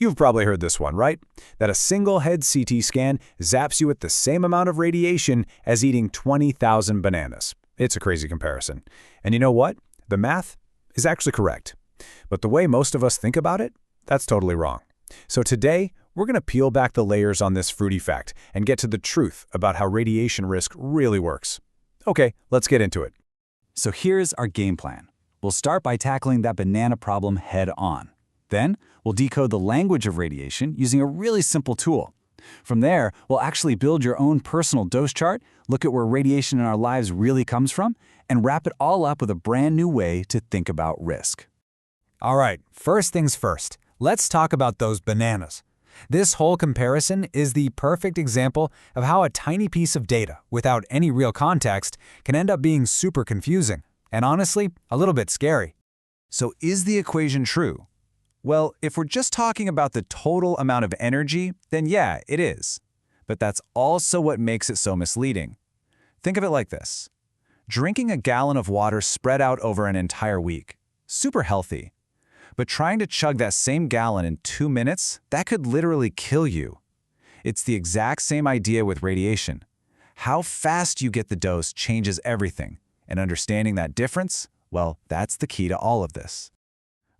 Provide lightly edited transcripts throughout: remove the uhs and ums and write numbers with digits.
You've probably heard this one, right? That a single head CT scan zaps you with the same amount of radiation as eating 20,000 bananas. It's a crazy comparison. And you know what? The math is actually correct. But the way most of us think about it, that's totally wrong. So today, we're going to peel back the layers on this fruity fact and get to the truth about how radiation risk really works. Okay, let's get into it. So here's our game plan. We'll start by tackling that banana problem head on. Then, we'll decode the language of radiation using a really simple tool. From there, we'll actually build your own personal dose chart, look at where radiation in our lives really comes from, and wrap it all up with a brand new way to think about risk. All right, first things first. Let's talk about those bananas. This whole comparison is the perfect example of how a tiny piece of data, without any real context, can end up being super confusing, and honestly, a little bit scary. So is the equation true? Well, if we're just talking about the total amount of energy, then yeah, it is. But that's also what makes it so misleading. Think of it like this. Drinking a gallon of water spread out over an entire week. Super healthy. But trying to chug that same gallon in 2 minutes, that could literally kill you. It's the exact same idea with radiation. How fast you get the dose changes everything. And understanding that difference, well, that's the key to all of this.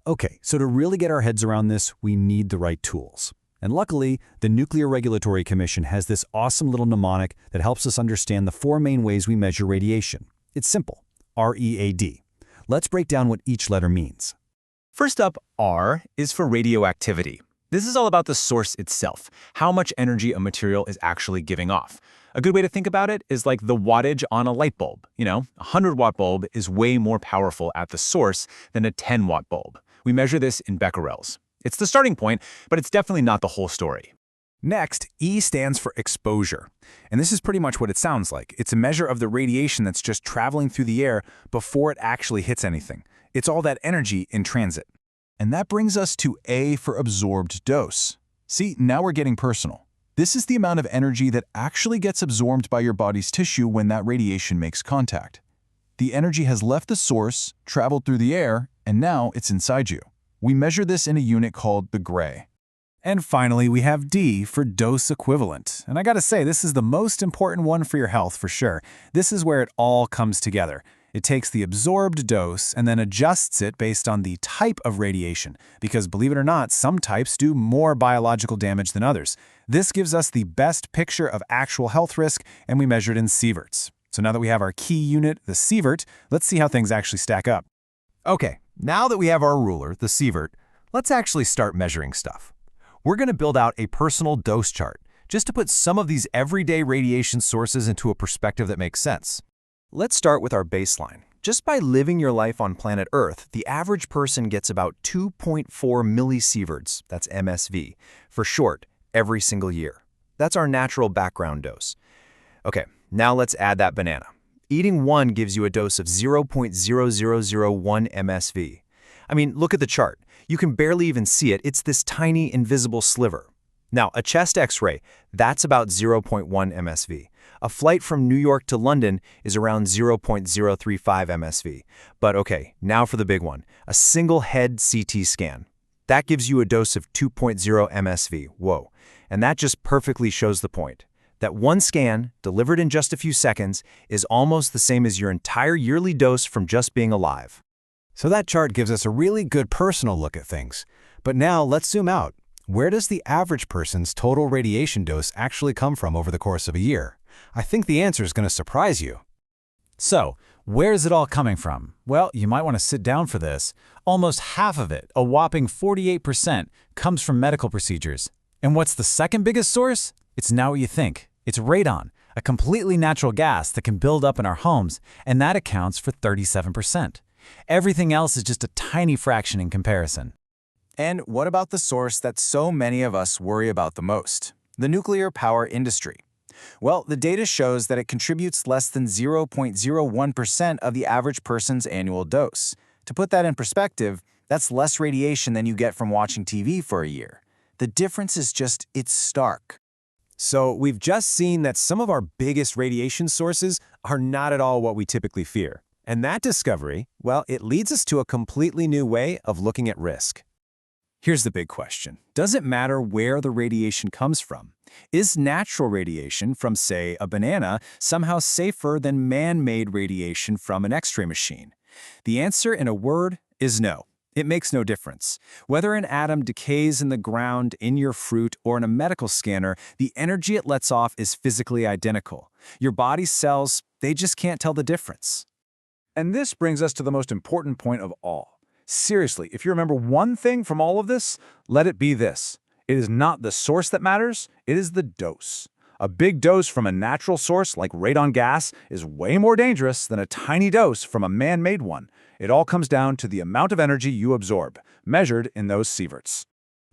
Okay, so to really get our heads around this, we need the right tools. And luckily, the Nuclear Regulatory Commission has this awesome little mnemonic that helps us understand the 4 main ways we measure radiation. It's simple, READ. Let's break down what each letter means. First up, R is for radioactivity. This is all about the source itself, how much energy a material is actually giving off. A good way to think about it is like the wattage on a light bulb. A 100-watt bulb is way more powerful at the source than a 10-watt bulb. We measure this in becquerels. It's the starting point, but it's definitely not the whole story. Next, E stands for exposure. And this is pretty much what it sounds like. It's a measure of the radiation that's just traveling through the air before it actually hits anything. It's all that energy in transit. And that brings us to A for absorbed dose. See, now we're getting personal. This is the amount of energy that actually gets absorbed by your body's tissue when that radiation makes contact. The energy has left the source, traveled through the air, and now it's inside you. We measure this in a unit called the gray. And finally, we have D for dose equivalent. And I gotta say, this is the most important one for your health for sure. This is where it all comes together. It takes the absorbed dose and then adjusts it based on the type of radiation, because believe it or not, some types do more biological damage than others. This gives us the best picture of actual health risk, and we measure it in sieverts. So now that we have our key unit, the sievert, let's see how things actually stack up. Okay, now that we have our ruler, the sievert, let's actually start measuring stuff. We're going to build out a personal dose chart, just to put some of these everyday radiation sources into a perspective that makes sense. Let's start with our baseline. Just by living your life on planet Earth, the average person gets about 2.4 millisieverts, that's MSV, for short, every single year. That's our natural background dose. Okay, now let's add that banana. Eating one gives you a dose of 0.0001 MSV. I mean, look at the chart. You can barely even see it. It's this tiny, invisible sliver. Now, a chest X-ray, that's about 0.1 MSV. A flight from New York to London is around 0.035 MSV. But okay, now for the big one, a single head CT scan. That gives you a dose of 2.0 MSV. Whoa. And that just perfectly shows the point. That one scan, delivered in just a few seconds, is almost the same as your entire yearly dose from just being alive. So that chart gives us a really good personal look at things. But now let's zoom out. Where does the average person's total radiation dose actually come from over the course of a year? I think the answer is going to surprise you. So, where is it all coming from? Well, you might want to sit down for this. Almost half of it, a whopping 48%, comes from medical procedures. And what's the second biggest source? It's not what you think. It's radon, a completely natural gas that can build up in our homes, and that accounts for 37%. Everything else is just a tiny fraction in comparison. And what about the source that so many of us worry about the most? The nuclear power industry. Well, the data shows that it contributes less than 0.01% of the average person's annual dose. To put that in perspective, that's less radiation than you get from watching TV for a year. The difference is just, it's stark. So we've just seen that some of our biggest radiation sources are not at all what we typically fear. And that discovery, well, it leads us to a completely new way of looking at risk. Here's the big question. Does it matter where the radiation comes from? Is natural radiation from, say, a banana somehow safer than man-made radiation from an X-ray machine? The answer, in a word, is no. It makes no difference. Whether an atom decays in the ground, in your fruit, or in a medical scanner, the energy it lets off is physically identical. Your body's cells, they just can't tell the difference. And this brings us to the most important point of all. Seriously, if you remember one thing from all of this, let it be this. It is not the source that matters, it is the dose. A big dose from a natural source like radon gas is way more dangerous than a tiny dose from a man-made one. It all comes down to the amount of energy you absorb, measured in those sieverts.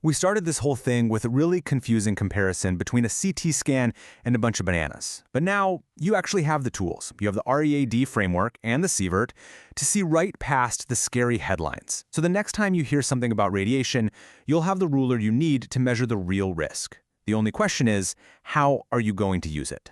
We started this whole thing with a really confusing comparison between a CT scan and a bunch of bananas. But now you actually have the tools. You have the READ framework and the Sievert to see right past the scary headlines. So the next time you hear something about radiation, you'll have the ruler you need to measure the real risk. The only question is, how are you going to use it?